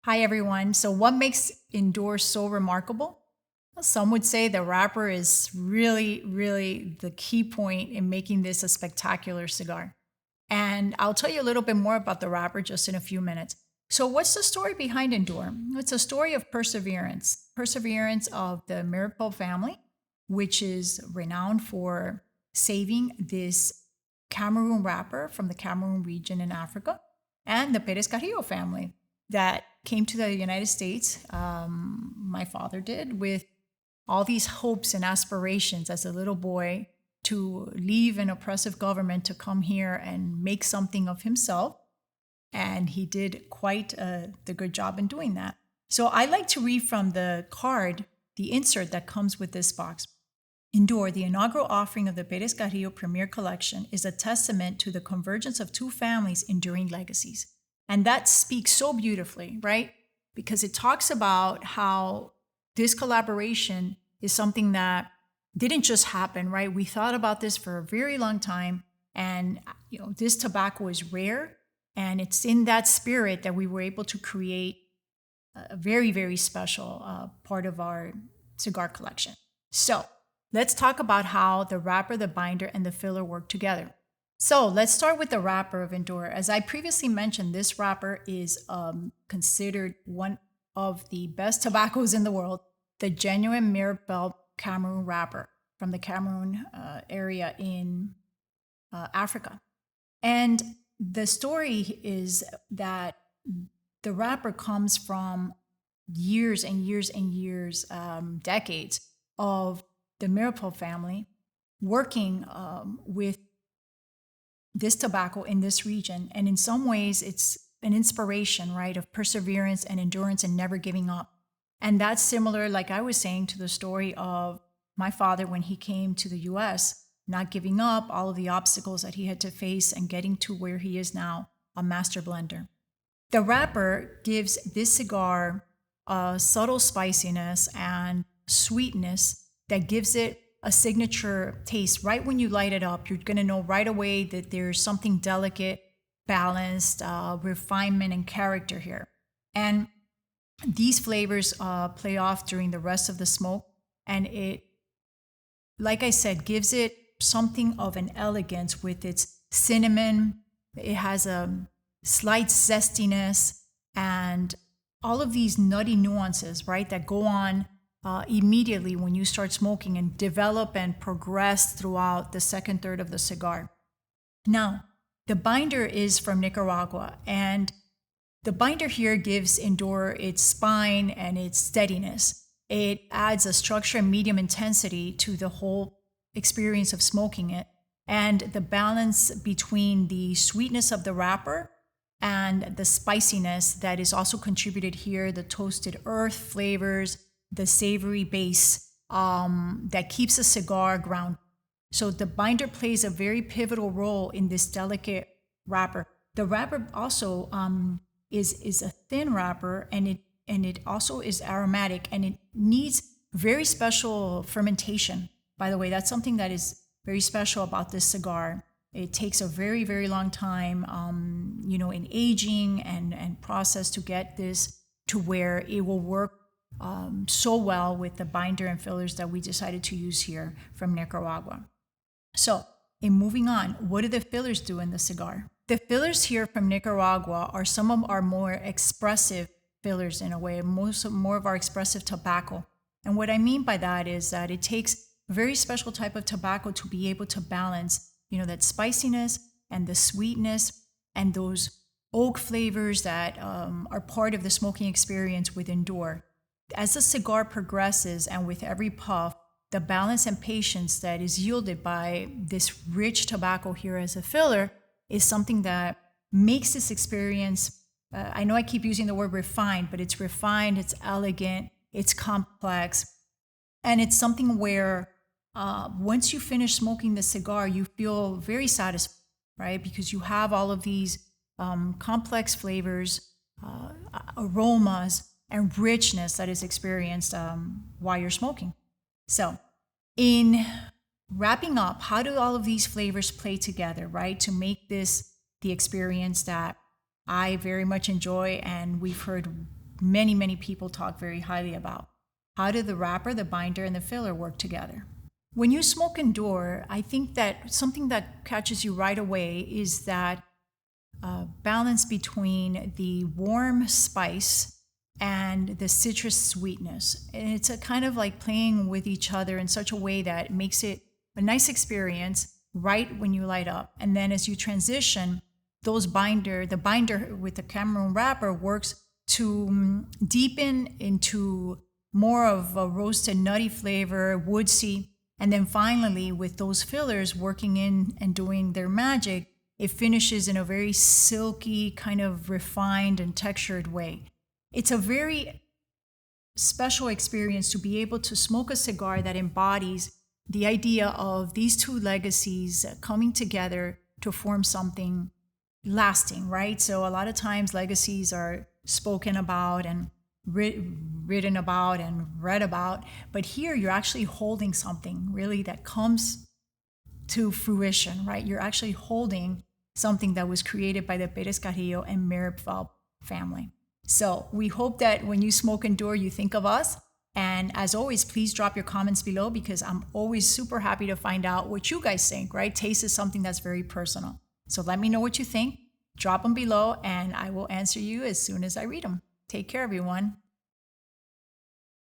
Hi, everyone. So, what makes Endure so remarkable? Well, some would say the wrapper is really the key point in making this a spectacular cigar. And I'll tell you a little bit more about the wrapper just in a few minutes. So, what's the story behind Endure? It's a story of perseverance of the Meerapfel family, which is renowned for saving this Cameroon wrapper from the Cameroon region in Africa, and the Perez-Carrillo family that came to the United States. My father did with all these hopes and aspirations as a little boy to leave an oppressive government to come here and make something of himself. And he did quite the good job in doing that. So I like to read from the card, the insert that comes with this box. Endure, the inaugural offering of the Perez-Carrillo Premier Collection, is a testament to the convergence of two families' enduring legacies. And that speaks so beautifully, right? Because it talks about how this collaboration is something that didn't just happen, right? We thought about this for a very long time. And, this tobacco is rare. And it's in that spirit that we were able to create a very special part of our cigar collection. So let's talk about how the wrapper, the binder, and the filler work together. So let's start with the wrapper of Endure. As I previously mentioned, this wrapper is considered one of the best tobaccos in the world, the genuine Meerapfel Cameroon wrapper from the Cameroon area in Africa. And the story is that the wrapper comes from years and years, decades of the Meerapfel family working with this tobacco in this region. And in some ways, it's an inspiration, right, of perseverance and endurance and never giving up. And that's similar, like I was saying, to the story of my father when he came to the US, not giving up, all of the obstacles that he had to face and getting to where he is now, a master blender. The wrapper gives this cigar a subtle spiciness and sweetness that gives it a signature taste. Right when you light it up, you're going to know right away that there's something delicate, balanced, refinement, and character here. And these flavors play off during the rest of the smoke. And it, like I said, gives it something of an elegance with its cinnamon. It has a slight zestiness and all of these nutty nuances, right, that go on immediately when you start smoking and develop and progress throughout the second third of the cigar. Now, the binder is from Nicaragua, and the binder here gives Endure its spine and its steadiness. It adds a structure and medium intensity to the whole experience of smoking it, and the balance between the sweetness of the wrapper and the spiciness that is also contributed here, the toasted earth flavors, the savory base that keeps a cigar grounded. So the binder plays a very pivotal role in this delicate wrapper. The wrapper also is a thin wrapper, and it also is aromatic, and it needs very special fermentation. By the way, that's something that is very special about this cigar. It takes a very long time, in aging and process to get this to where it will work so well with the binder and fillers that we decided to use here from Nicaragua. So, in moving on, what do the fillers do in the cigar? The fillers here from Nicaragua are some of our more expressive fillers in a way, more of our expressive tobacco. And what I mean by that is that it takes a very special type of tobacco to be able to balance, that spiciness and the sweetness and those oak flavors that are part of the smoking experience with Endure. As the cigar progresses and with every puff, the balance and patience that is yielded by this rich tobacco here as a filler is something that makes this experience, I know I keep using the word refined, but it's refined, it's elegant, it's complex, and it's something where once you finish smoking the cigar, you feel very satisfied, right? Because you have all of these complex flavors, aromas, and richness that is experienced while you're smoking. So, in wrapping up, how do all of these flavors play together, right, to make this the experience that I very much enjoy and we've heard many, many people talk very highly about. How do the wrapper, the binder, and the filler work together? When you smoke indoor, I think that something that catches you right away is that balance between the warm spice and the citrus sweetness. And it's a kind of like playing with each other in such a way that makes it a nice experience right when you light up. And then as you transition, the binder with the Cameroon wrapper works to deepen into more of a roasted nutty flavor, woodsy. And then finally, with those fillers working in and doing their magic, it finishes in a very silky, kind of refined and textured way. It's a very special experience to be able to smoke a cigar that embodies the idea of these two legacies coming together to form something lasting, right? So a lot of times legacies are spoken about and written about and read about, but here you're actually holding something really that comes to fruition, right? You're actually holding something that was created by the Perez-Carrillo and Meerapfel family. So we hope that when you smoke indoor, you think of us. And as always, please drop your comments below because I'm always super happy to find out what you guys think, right? Taste is something that's very personal. So let me know what you think. Drop them below and I will answer you as soon as I read them. Take care, everyone.